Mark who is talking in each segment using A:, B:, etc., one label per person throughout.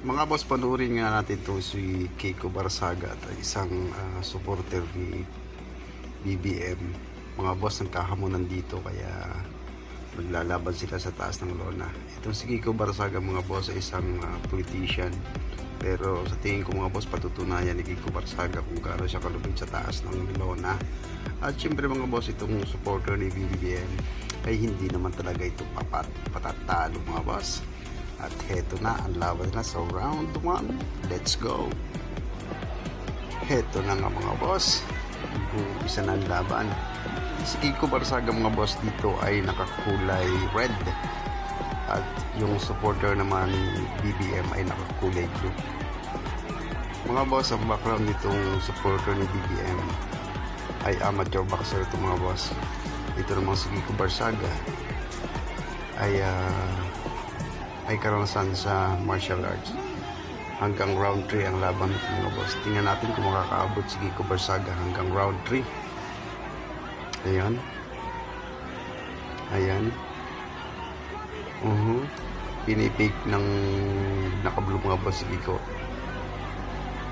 A: Mga boss, panurin nga natin to si Kiko Barsaga at isang supporter ni BBM. Mga boss, nagkahamunan dito kaya maglalaban sila sa taas ng lona. Itong si Kiko Barsaga mga boss ay isang politician. Pero sa tingin ko mga boss, patutunayan ni Kiko Barsaga kung gaano siya kalupit sa taas ng lona. At syempre mga boss, itong supporter ni BBM ay hindi naman talaga ito patatalo mga boss. At heto na ang laban na sa round 1. Let's go. Heto na nga mga boss. Isa na ang laban. Si Kiko Barsaga mga boss dito ay nakakulay red. At yung supporter naman ni BBM ay nakakulay blue. Mga boss, ang background nitong supporter ni BBM ay amateur boxer ito mga boss. Ito namang si Kiko Barsaga ay karanasan sa martial arts. Hanggang round 3 ang laban nito mga boss. Tingnan natin kung makakaabot si Kiko Barsaga hanggang round 3. Ayan. Ayan. Pinipik ng nakablo mga boss si Kiko.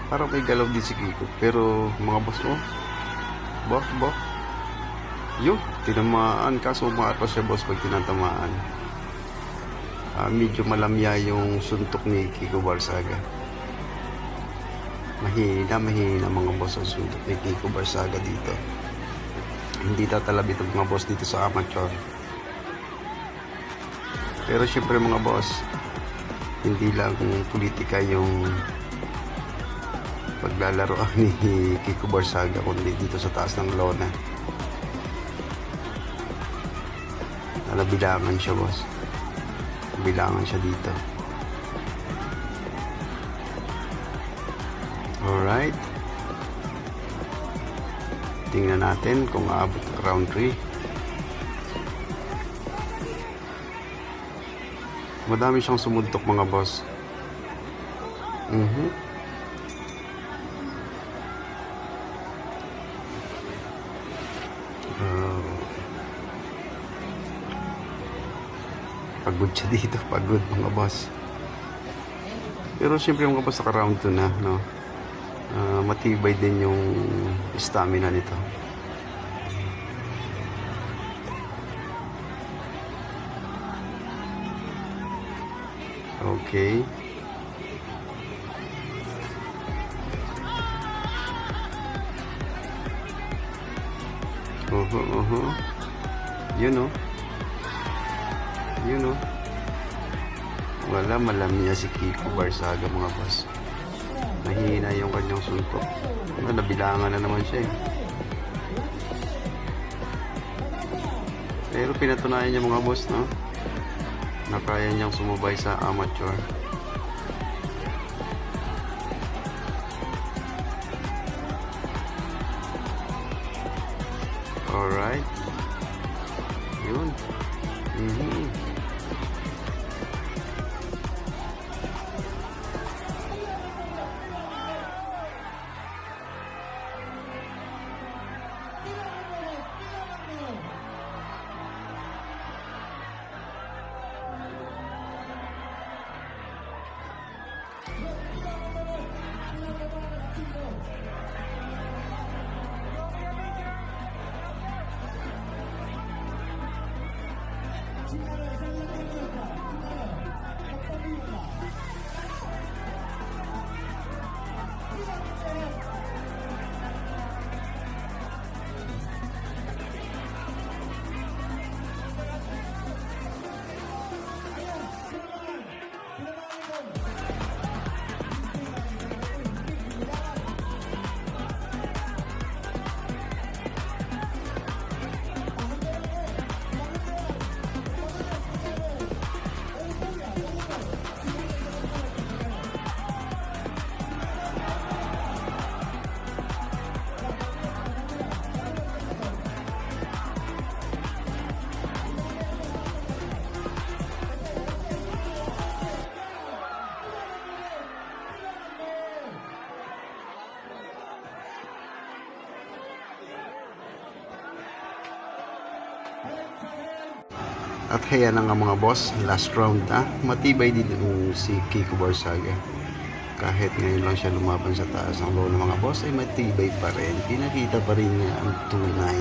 A: Parang may galaw din si Kiko. Pero mga boss mo, bok. Yun, tinamaan. Kaso umaatras siya boss pag tinatamaan. Medyo malamya yung suntok ni Kiko Barsaga. Mahina mga boss ang suntok ni Kiko Barsaga dito. Hindi tatalab ito mga boss dito sa amateur. Pero syempre mga boss, hindi lang politika yung paglalaro ni Kiko Barsaga kundi dito sa taas ng lona. Nalabilangan siya boss. Bilangan siya dito. Alright. Tingnan natin kung aabot ng round 3. Madami siyang sumuntok mga boss. Pagod siya dito, pagod mga boss. Pero siyempre mga boss, naka-round 2 na, no? Matibay din yung stamina nito. Okay. Yun, no? Yun, no? Wala, malamya si Kiko Barsaga mga boss. Mahina yung kanyang suntok. Nabilangan na naman siya eh. Pero pinatunayan niya mga boss, no? Na kaya niyang sumubay sa amateur. Alright. Yun. At kaya na nga mga boss, last round na. Matibay din yung si Kiko Barsaga. kahit ngayon lang siya lumaban sa taas ng loob ng mga boss ay matibay pa rin. Pinakita pa rin niya ang tunay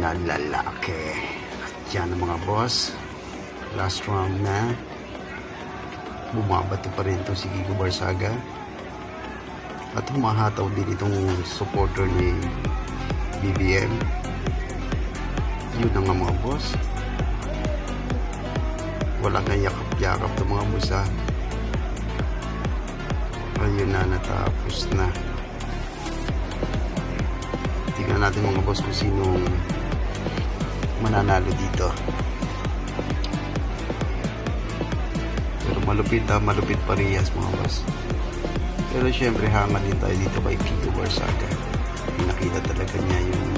A: na lalaki. At yan ang mga boss. Last round na. Bumabato pa rin ito si Kiko Barsaga. At humahataw din itong supporter ni BBM. Yun ang mga boss. Wala kang yakap-yakap ng mga musa. Ayun na, natapos na. Tingnan natin mga boss kung sinong mananalo dito. Pero malupit parehas mga boss. Pero syempre hangal din tayo dito kay Kiko Barsaga. Nakita talaga niya yung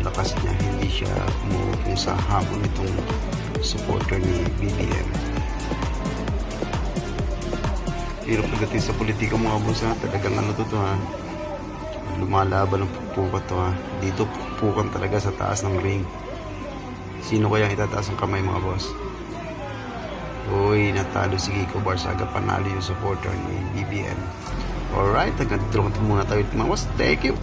A: lakas niya, hindi siya kung sa hamon itong supporter ni BBM. Pero pagdating sa politika mga boss talagang ano to ha, lumalaban ng pupukan to ha. Dito pupukan talaga sa taas ng ring. Sino kaya itataas ang kamay mga boss? Uy, natalo si Kiko Barsaga, panalo yung supporter ni BBM. Alright, hanggang dito muna tayo mga boss. Thank you!